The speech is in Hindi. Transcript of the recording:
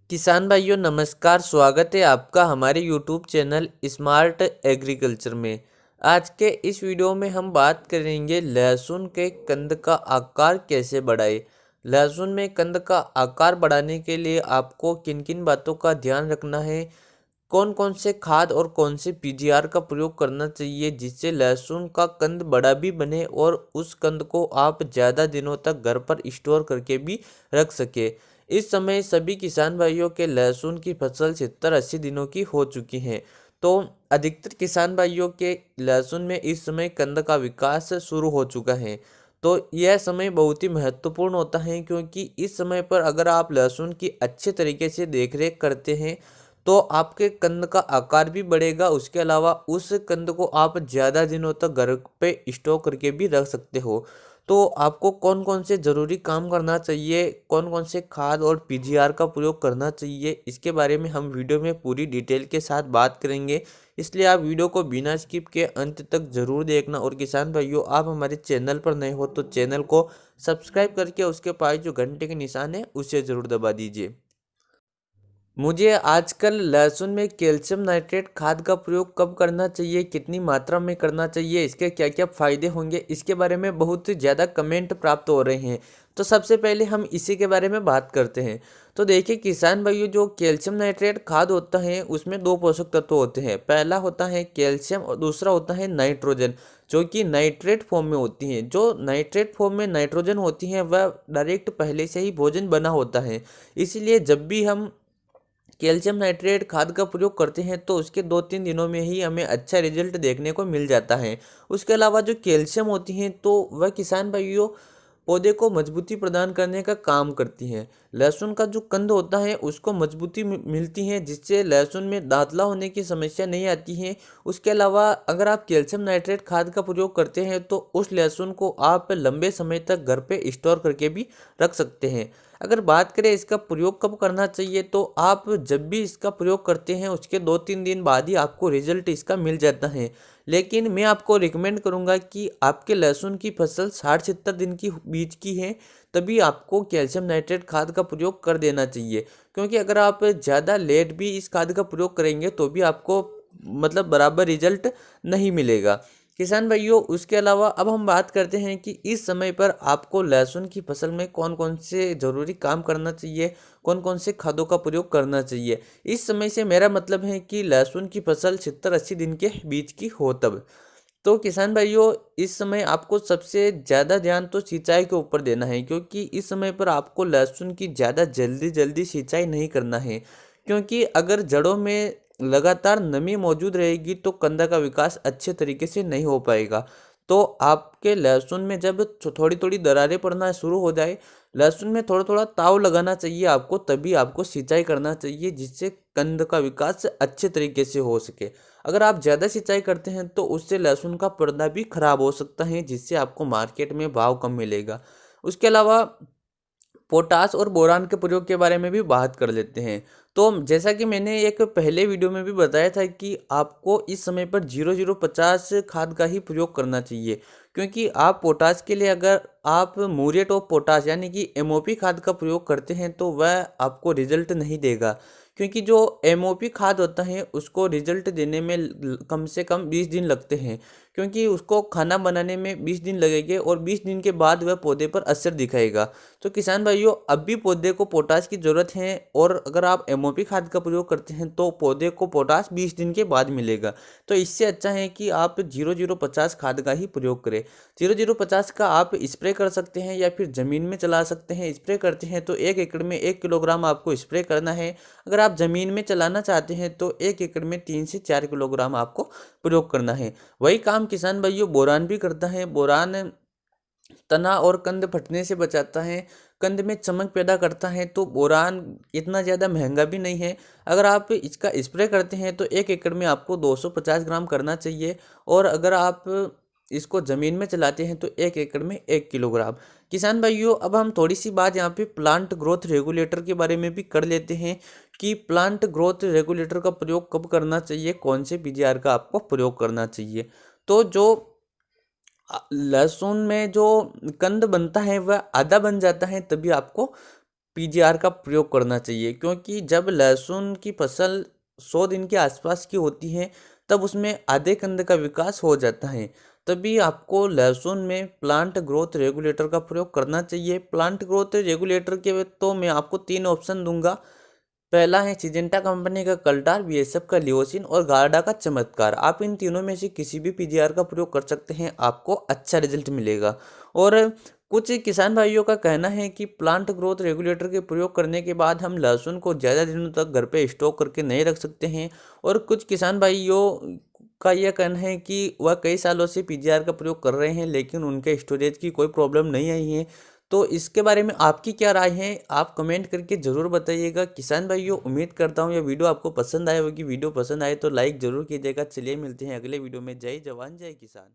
किसान भाइयों नमस्कार। स्वागत है आपका हमारे यूट्यूब चैनल स्मार्ट एग्रीकल्चर में। आज के इस वीडियो में हम बात करेंगे लहसुन के कंद का आकार कैसे बढ़ाए। लहसुन में कंद का आकार बढ़ाने के लिए आपको किन किन बातों का ध्यान रखना है, कौन कौन से खाद और कौन से पीजीआर का प्रयोग करना चाहिए जिससे लहसुन का कंद बड़ा भी बने और उस कंद को आप ज़्यादा दिनों तक घर पर स्टोर करके भी रख सके। इस समय सभी किसान भाइयों के लहसुन की फसल 70-80 दिनों की हो चुकी है। तो अधिकतर किसान भाइयों के लहसुन में इस समय कंद का विकास शुरू हो चुका है। तो यह समय बहुत ही महत्वपूर्ण होता है क्योंकि इस समय पर अगर आप लहसुन की अच्छे तरीके से देखरेख करते हैं तो आपके कंद का आकार भी बढ़ेगा। उसके अलावा उस कंद को आप ज़्यादा दिनों तक घर पे स्टोर करके भी रख सकते हो। तो आपको कौन कौन से ज़रूरी काम करना चाहिए, कौन कौन से खाद और पीजीआर का प्रयोग करना चाहिए, इसके बारे में हम वीडियो में पूरी डिटेल के साथ बात करेंगे। इसलिए आप वीडियो को बिना स्किप के अंत तक ज़रूर देखना। और किसान भाइयों, आप हमारे चैनल पर नए हो तो चैनल को सब्सक्राइब करके उसके पास जो घंटे के निशान है उसे ज़रूर दबा दीजिए। मुझे आजकल लहसुन में कैल्शियम नाइट्रेट खाद का प्रयोग कब करना चाहिए, कितनी मात्रा में करना चाहिए, इसके क्या क्या फ़ायदे होंगे, इसके बारे में बहुत ज़्यादा कमेंट प्राप्त हो रहे हैं। तो सबसे पहले हम इसी के बारे में बात करते हैं। तो देखिए किसान भाइयों, जो कैल्शियम नाइट्रेट खाद होता है उसमें दो पोषक तत्व होते हैं। पहला होता है कैल्शियम और दूसरा होता है नाइट्रोजन, जो कि नाइट्रेट फॉर्म में होती हैं। जो नाइट्रेट फॉर्म में नाइट्रोजन होती हैं वह डायरेक्ट पहले से ही भोजन बना होता है। इसीलिए जब भी हम कैल्शियम नाइट्रेट खाद का प्रयोग करते हैं तो उसके 2-3 दिनों में ही हमें अच्छा रिजल्ट देखने को मिल जाता है। उसके अलावा जो कैल्शियम होती हैं तो वह किसान भाइयों पौधे को मजबूती प्रदान करने का काम करती हैं। लहसुन का जो कंद होता है उसको मजबूती मिलती है जिससे लहसुन में दांतला होने की समस्या नहीं आती है। उसके अलावा अगर आप कैल्शियम नाइट्रेट खाद का प्रयोग करते हैं तो उस लहसुन को आप लंबे समय तक घर पे स्टोर करके भी रख सकते हैं। अगर बात करें इसका प्रयोग कब करना चाहिए, तो आप जब भी इसका प्रयोग करते हैं उसके 2-3 दिन बाद ही आपको रिजल्ट इसका मिल जाता है। लेकिन मैं आपको रिकमेंड करूंगा कि आपके लहसुन की फसल 60-70 दिन की बीच की है तभी आपको कैल्शियम नाइट्रेट खाद का प्रयोग कर देना चाहिए। क्योंकि अगर आप ज़्यादा लेट भी इस खाद का प्रयोग करेंगे तो भी आपको मतलब बराबर रिजल्ट नहीं मिलेगा। किसान भाइयों, उसके अलावा अब हम बात करते हैं कि इस समय पर आपको लहसुन की फसल में कौन कौन से ज़रूरी काम करना चाहिए, कौन कौन से खादों का प्रयोग करना चाहिए। इस समय से मेरा मतलब है कि लहसुन की फसल 70-80 दिन के बीच की हो तब। तो किसान भाइयों, इस समय आपको सबसे ज़्यादा ध्यान तो सिंचाई के ऊपर देना है क्योंकि इस समय पर आपको लहसुन की ज़्यादा जल्दी जल्दी सिंचाई नहीं करना है। क्योंकि अगर जड़ों में लगातार नमी मौजूद रहेगी तो कंदा का विकास अच्छे तरीके से नहीं हो पाएगा। तो आपके लहसुन में जब थोड़ी थोड़ी दरारें पड़ना शुरू हो जाए, लहसुन में थोड़ा थोड़ा ताव लगाना चाहिए आपको, तभी आपको सिंचाई करना चाहिए जिससे कंद का विकास अच्छे तरीके से हो सके। अगर आप ज़्यादा सिंचाई करते हैं तो उससे लहसुन का पर्दा भी खराब हो सकता है जिससे आपको मार्केट में भाव कम मिलेगा। उसके अलावा पोटास और बोरान के प्रयोग के बारे में भी बात कर लेते हैं। तो जैसा कि मैंने एक पहले वीडियो में भी बताया था कि आपको इस समय पर 0050 खाद का ही प्रयोग करना चाहिए। क्योंकि आप पोटास के लिए अगर आप म्यूरेट ऑफ पोटास यानी कि एमओपी खाद का प्रयोग करते हैं तो वह आपको रिजल्ट नहीं देगा। क्योंकि जो एमओपी खाद होता है उसको रिजल्ट देने में कम से कम 20 दिन लगते हैं। क्योंकि उसको खाना बनाने में 20 दिन लगेंगे और 20 दिन के बाद वह पौधे पर असर दिखाएगा। तो किसान भाइयों, अब भी पौधे को पोटास की ज़रूरत है और अगर आप एमओपी खाद का प्रयोग करते हैं तो पौधे को पोटास 20 दिन के बाद मिलेगा। तो इससे अच्छा है कि आप 0050 खाद का ही प्रयोग करें। 0050 का आप स्प्रे कर सकते हैं या फिर ज़मीन में चला सकते हैं। स्प्रे करते हैं तो 1 एकड़ में 1 किलोग्राम आपको स्प्रे करना है। अगर आप ज़मीन में चलाना चाहते हैं तो 1 एकड़ में 3 से 4 किलोग्राम आपको प्रयोग करना है। वही काम किसान भाइयों बोरान भी करता है। बोरान तना और कंद फटने से बचाता है, कंद में चमक पैदा करता है। तो बोरान इतना ज़्यादा महंगा भी नहीं है। अगर आप इसका स्प्रे करते हैं तो 1 एकड़ में आपको 250 ग्राम करना चाहिए और अगर आप इसको ज़मीन में चलाते हैं तो 1 एकड़ में 1 किलोग्राम। किसान भाइयों, अब हम थोड़ी सी बात यहाँ पे प्लांट ग्रोथ रेगुलेटर के बारे में भी कर लेते हैं कि प्लांट ग्रोथ रेगुलेटर का प्रयोग कब करना चाहिए, कौन से पीजीआर का आपको प्रयोग करना चाहिए। तो जो लहसुन में जो कंद बनता है वह आधा बन जाता है तभी आपको पीजीआर का प्रयोग करना चाहिए, क्योंकि जब लहसुन की फसल 100 दिन के आसपास की होती है तब उसमें आधे कंद का विकास हो जाता है। तभी आपको लहसुन में प्लांट ग्रोथ रेगुलेटर का प्रयोग करना चाहिए। प्लांट ग्रोथ रेगुलेटर के तो मैं आपको 3 ऑप्शन दूंगा। पहला है सिजेंटा कंपनी का कल्टार, बीएसएफ का लियोसिन और गार्डा का चमत्कार। आप इन तीनों में से किसी भी पीजीआर का प्रयोग कर सकते हैं, आपको अच्छा रिजल्ट मिलेगा। और कुछ किसान भाइयों का कहना है कि प्लांट ग्रोथ रेगुलेटर के प्रयोग करने के बाद हम लहसुन को ज़्यादा दिनों तक घर पे स्टोर करके नहीं रख सकते हैं। और कुछ किसान भाइयों का यह कहना है कि वह कई सालों से पीजीआर का प्रयोग कर रहे हैं लेकिन उनके स्टोरेज की कोई प्रॉब्लम नहीं आई है। तो इसके बारे में आपकी क्या राय है, आप कमेंट करके ज़रूर बताइएगा। किसान भाइयों, उम्मीद करता हूँ यह वीडियो आपको पसंद आया होगी। वीडियो पसंद आए तो लाइक ज़रूर कीजिएगा। चलिए मिलते हैं अगले वीडियो में। जय जवान जय किसान।